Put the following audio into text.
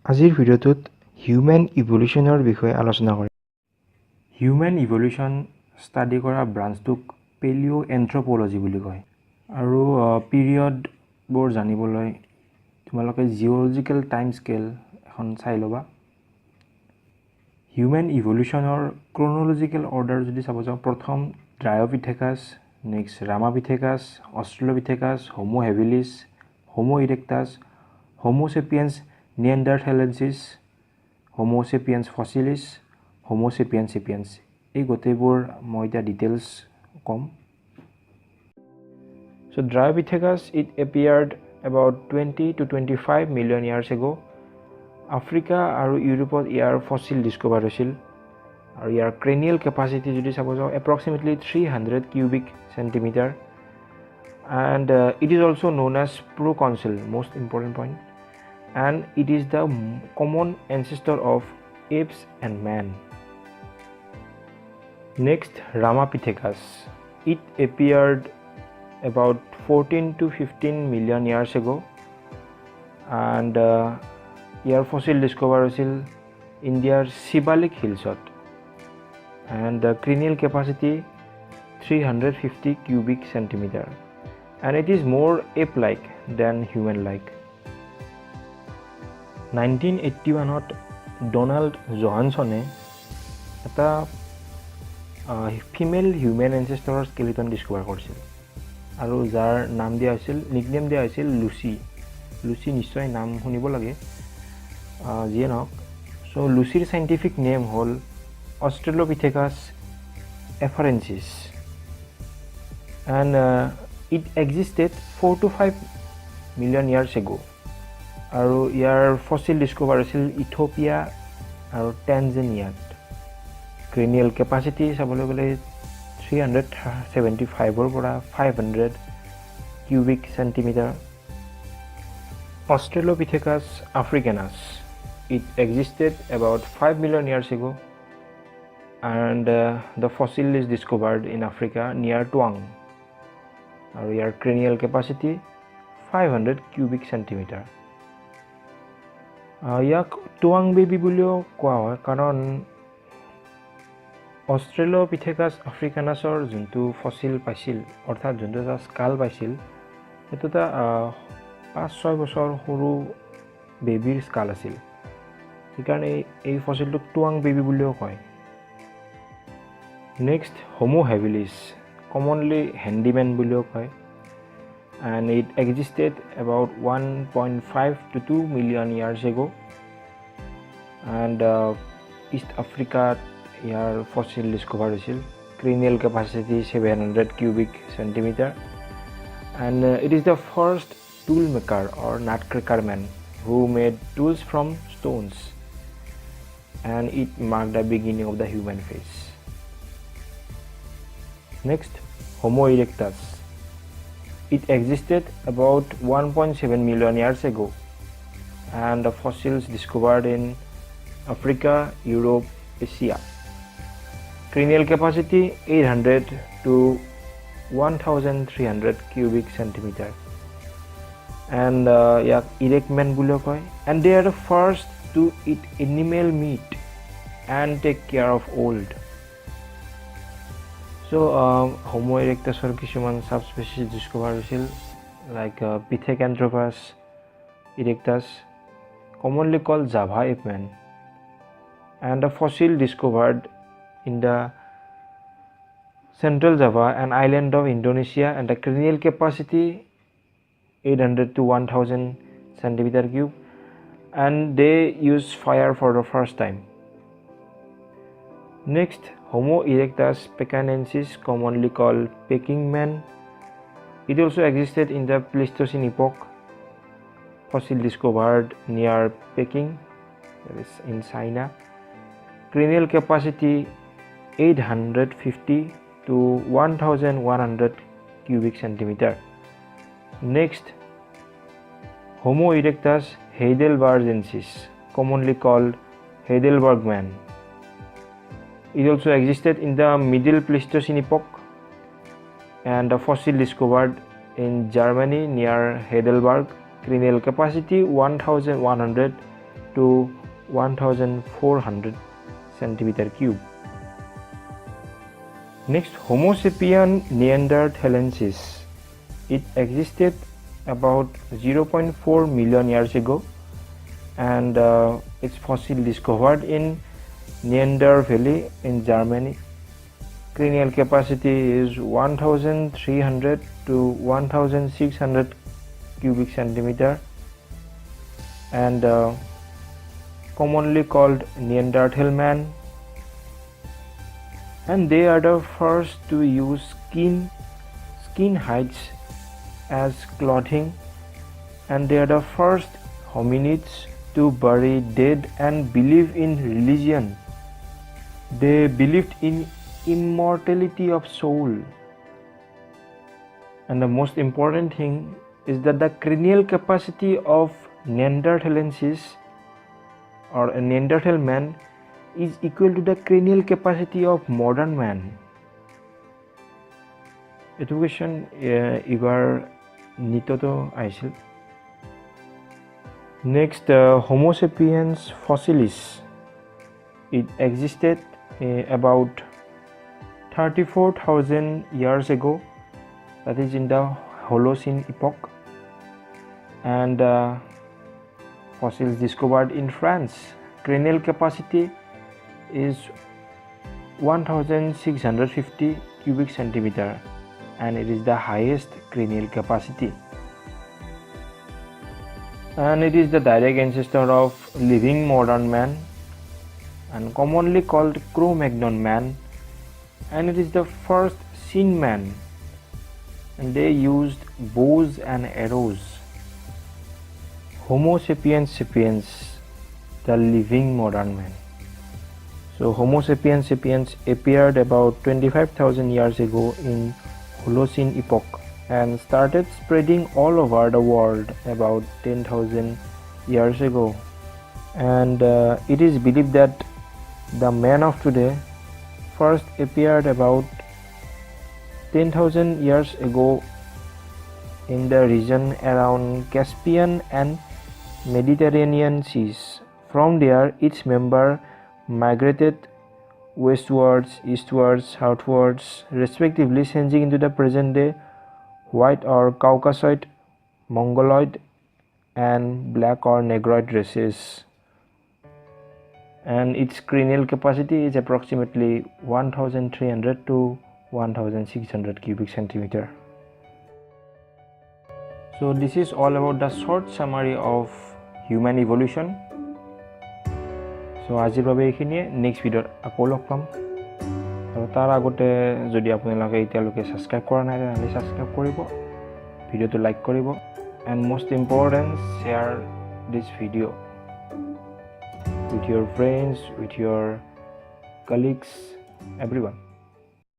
আজিৰ ভিডিঅ'টোত হিউম্যান ইভলিউশনৰ বিষয়ে আলোচনা কৰিম। হিউম্যান ইভলিউশন ষ্টাডি কৰা ব্ৰাঞ্চটোক পেলিও এন্থ্ৰোপলজি বুলি কয়। আৰু পিৰিয়ডবোৰ জানিবলৈ তোমালোকে জিঅ'লজিকেল টাইম স্কেল এখন চাই ল'বা। হিউম্যান ইভলিউশনৰ ক্ৰনলজিকেল অৰ্ডাৰ যদি চাব যাওঁ, প্ৰথম Dryopithecus, next Ramapithecus, Australopithecus, Homo habilis, Homo erectus, Homo sapiens neanderthalensis, Homo sapiens fossilis, Homo sapiens sapiens। এই গোটেইবোৰ মই এতিয়া details com. So Dryopithecus, it appeared about 20 to 25 million years ago. Africa আৰু ইউৰোপত ইয়াৰ ফসিল ডিস্কভাৰ হৈছিল। আৰু ইয়াৰ ক্ৰেনিয়েল কেপাচিটি যদি চাব যাওঁ, approximately 300 cubic centimeter. And it is also known as proconsul, most important point. And it is the common ancestor of apes and man. Next, Ramapithecus. It appeared about 14 to 15 million years ago, and year fossil discover হৈছিল ইণ্ডিয়াৰ Shivalik হিলছত, and the cranial capacity 350 cubic centimeter, and it is more ape-like than human-like. 1981ত Donald জহানছনে এটা female human এনচেষ্টৰৰ skeleton discover কৰিছিল, আৰু যাৰ নাম দিয়া হৈছিল, নিকনেম দিয়া হৈছিল লুচি। লুচি নিশ্চয় নাম শুনিব লাগে, যিয়ে নহওক। চ' লুচিৰ চাইণ্টিফিক নেম হ'ল Australopithecus afarensis, and it existed 4 to 5 million years ago. আৰু ইয়াৰ ফসিল ডিস্কভাৰ হৈছিল ইথিওপিয়া আৰু টেনজানিয়াত। ক্ৰেনিয়েল কেপাচিটি চাবলৈ গ'লে 375ৰ পৰা 500 cubic centimeter. Australopithecus africanus, it existed about 5 million years ago, and the fossil is discovered in Africa near Tuang. আৰু ইয়াৰ cranial capacity 500 cubic centimeter. ইয়াক টুৱাং baby বুলিও কোৱা হয়, কাৰণ অষ্ট্ৰেলোপিথেকাছ আফ্ৰিকানাছৰ যোনটো ফসিল পাইছিল, অৰ্থাৎ যোনটো এটা স্কাল পাইছিল, সেইটো এটা 5-6 বছৰ সৰু বেবীৰ স্কাল আছিল। সেইকাৰণে এই ফসিলটোক টুৱাং বেবী বুলিও কয়। নেক্সট, হোমো হেবিলিছ, কমনলি হেণ্ডিমেন বুলিও কয়, and it existed about 1.5 to 2 million years ago, and East Africa ইয়াৰ ফসিল ডিস্কভাৰ হৈছিল। Cranial capacity 700 cubic centimeter, and it is the first tool maker or nutcracker man who made tools from stones, and it marked the beginning of the human phase. Next, Homo erectus. It existed about 1.7 million years ago, and the fossils discovered in Africa, Europe, Asia. Cranial capacity 800 to 1300 cubic centimeter, and erect men bulio koy, and they are the first to eat animal meat and take care of old. So Homo erectusৰ কিছুমান subspecies discover হৈছিল, like Pithecanthropus erectus, commonly called Java ape man, and a fossil discovered in the central Java and island of Indonesia, and the cranial capacity 800 to 1000 centimeter cube, and they use fire for the first time. Next, Homo erectus pekinensis, commonly called Peking man. It also existed in the Pleistocene epoch. Fossil discovered near Peking, that is in China. Cranial capacity 850 to 1100 cubic centimeter. Next, Homo erectus heidelbergensis, commonly called Heidelberg man. It also existed in the Middle Pleistocene epoch, and a fossil discovered in Germany near Heidelberg. Cranial capacity 1100 to 1400 centimeter cube. Next, Homo sapien neanderthalensis. It existed about 0.4 million years ago, and its fossil discovered in Neander Valley in Germany. Cranial capacity is 1300 to 1600 cubic centimeter, and commonly called Neanderthal man. And they are the first to use skin hides as clothing, and they are the first hominids to bury dead and believe in religion. They believed in immortality of soul. And the most important thing is that the cranial capacity of Neanderthalensis or a Neanderthal man is equal to the cranial capacity of modern man. Education ever Neetoto aisil. Next, Homo sapiens fossilis. It existed about 34,000 years ago, that is in the Holocene epoch, and fossils discovered in France. Cranial capacity is 1650 cubic centimeter, and it is the highest cranial capacity, and it is the direct ancestor of living modern man and commonly called Cro-Magnon man, and it is the first seen man, and they used bows and arrows. Homo sapiens sapiens, the living modern man. So Homo sapiens sapiens appeared about 25,000 years ago in Holocene epoch and started spreading all over the world about 10,000 years ago. And it is believed that the man of today first appeared about 10,000 years ago in the region around Caspian and Mediterranean seas. From there, each member migrated westwards, eastwards, southwards, respectively, changing into the present day white or Caucasoid, Mongoloid, and black or Negroid races. And its cranial capacity is approximately 1300 to 1600 cubic centimeter. So this is all about the short summary of human evolution. So আজিৰ বাবে এইখিনিয়ে, next ভিডিঅ'ত আকৌ log পাম। আৰু তাৰ আগতে যদি আপোনালোকে এতিয়ালৈকে ছাবস্ক্ৰাইব কৰা নাই তেনেহ'লে ছাবস্ক্ৰাইব কৰিব, ভিডিঅ'টো লাইক কৰিব, এণ্ড মষ্ট ইম্পৰ্টেণ্ট শ্বেয়াৰ দিছ ভিডিঅ' with your friends, with your colleagues, everyone.